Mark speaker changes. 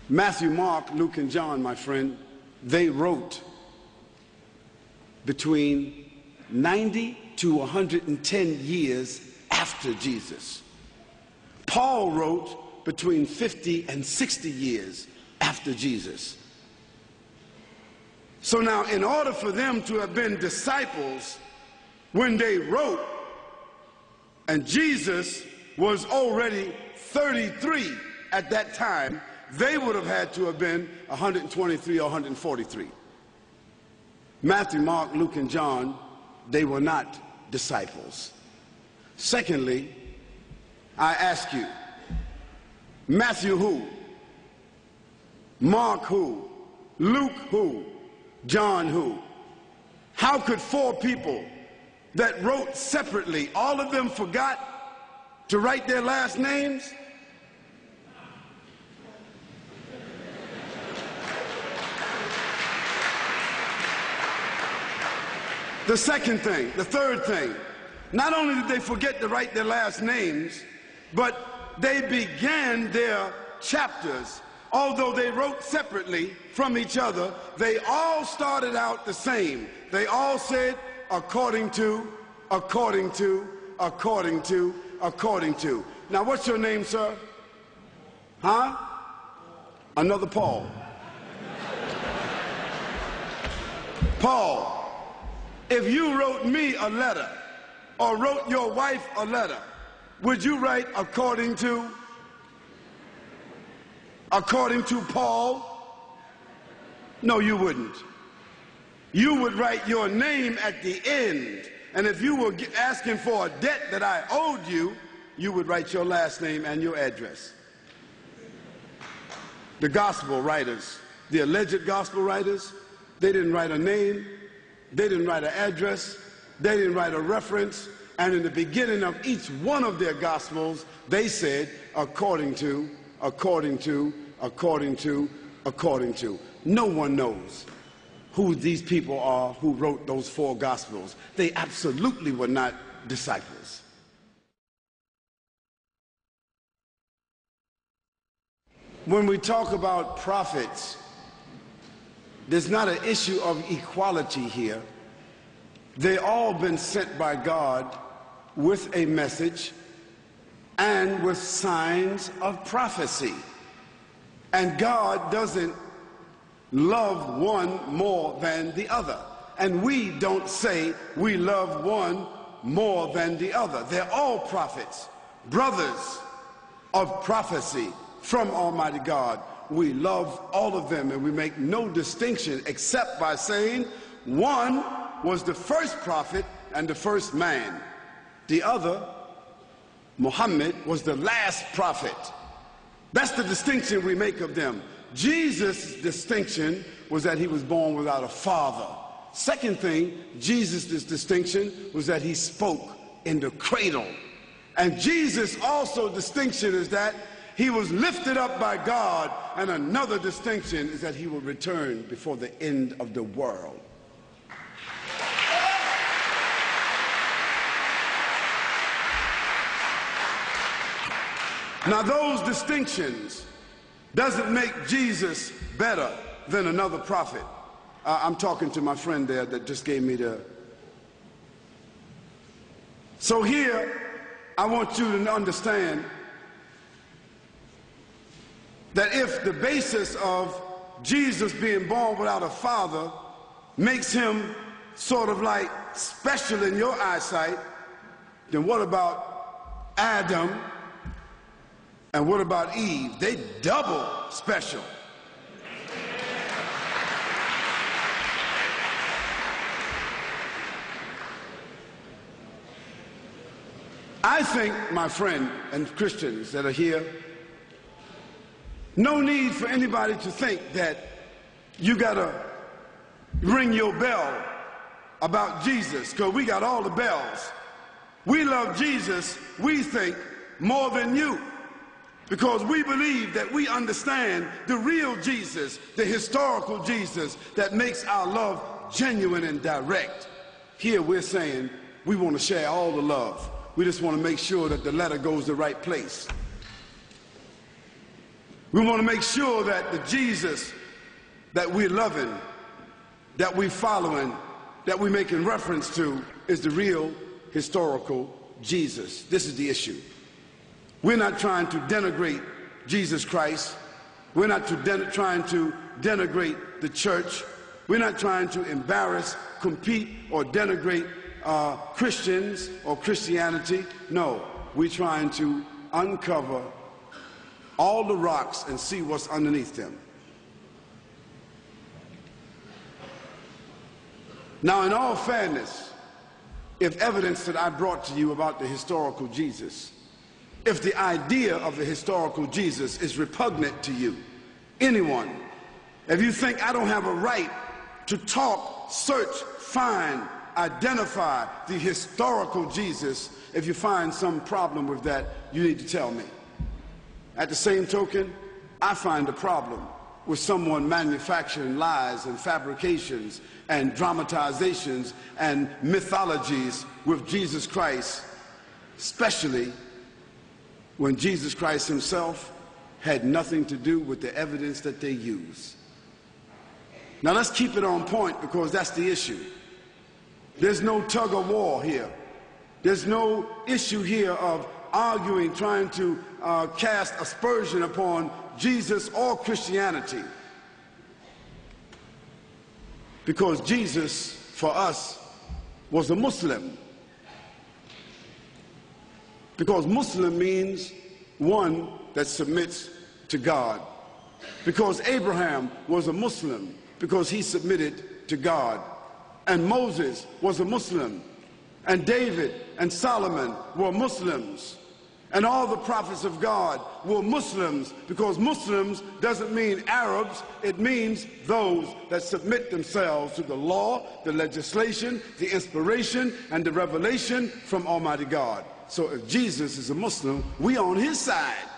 Speaker 1: Matthew, Mark, Luke, and John, my friend, they wrote between 90 to 110 years after Jesus. Paul wrote between 50 and 60 years after Jesus. So now, in order for them to have been disciples when they wrote, and Jesus was already 33 at that time, they would have had to have been 123 or 143. Matthew, Mark, Luke, and John, they were not disciples. Secondly, I ask you, Matthew who? Mark who? Luke who? John who? How could four people that wrote separately, all of them forgot to write their last names? The second thing, the third thing, not only did they forget to write their last names, but they began their chapters. Although they wrote separately from each other, they all started out the same. They all said, according to, according to, according to, according to. Now, what's your name, sir? Huh? Another Paul. Paul. If you wrote me a letter or wrote your wife a letter, would you write according to Paul? No, you wouldn't. You would write your name at the end. And if you were asking for a debt that I owed you, you would write your last name and your address. The gospel writers, the alleged gospel writers, they didn't write a name. They didn't write an address, they didn't write a reference, and in the beginning of each one of their gospels, they said, according to, according to, according to, according to. No one knows who these people are who wrote those four gospels. They absolutely were not disciples. When we talk about prophets, there's not an issue of equality here. They all been sent by God with a message and with signs of prophecy. And God doesn't love one more than the other. And we don't say we love one more than the other. They're all prophets, brothers of prophecy from Almighty God. We love all of them, and we make no distinction except by saying one was the first prophet and the first man. The other, Muhammad, was the last prophet. That's the distinction we make of them. Jesus' distinction was that he was born without a father. Second thing, Jesus' distinction was that he spoke in the cradle. And Jesus' also distinction is that he was lifted up by God, and another distinction is that he will return before the end of the world. Now, those distinctions doesn't make Jesus better than another prophet. I'm talking to my friend there that just gave me the... So here, I want you to understand that if the basis of Jesus being born without a father makes him sort of like special in your eyesight, then what about Adam and what about Eve? They double special. I think, my friend and Christians that are here, no need for anybody to think that you gotta ring your bell about Jesus, because we got all the bells. We love Jesus, we think, more than you, because we believe that we understand the real Jesus, the historical Jesus that makes our love genuine and direct. Here we're saying we want to share all the love. We just want to make sure that the letter goes the right place. We want to make sure that the Jesus that we're loving, that we're following, that we're making reference to is the real historical Jesus. This is the issue. We're not trying to denigrate Jesus Christ. We're not trying to denigrate the church. We're not trying to embarrass, compete, or denigrate Christians or Christianity. No, we're trying to uncover all the rocks and see what's underneath them. Now, in all fairness, if evidence that I brought to you about the historical Jesus, if the idea of the historical Jesus is repugnant to you, anyone, if you think I don't have a right to talk, search, find, identify the historical Jesus, if you find some problem with that, you need to tell me. At the same token, I find a problem with someone manufacturing lies and fabrications and dramatizations and mythologies with Jesus Christ, especially when Jesus Christ himself had nothing to do with the evidence that they use. Now let's keep it on point, because that's the issue. There's no tug of war here. There's no issue here of arguing, trying to cast aspersion upon Jesus or Christianity. Because Jesus, for us, was a Muslim. Because Muslim means one that submits to God. Because Abraham was a Muslim, because he submitted to God. And Moses was a Muslim. And David and Solomon were Muslims. And all the prophets of God were Muslims, because Muslims doesn't mean Arabs. It means those that submit themselves to the law, the legislation, the inspiration, and the revelation from Almighty God. So if Jesus is a Muslim, we on his side.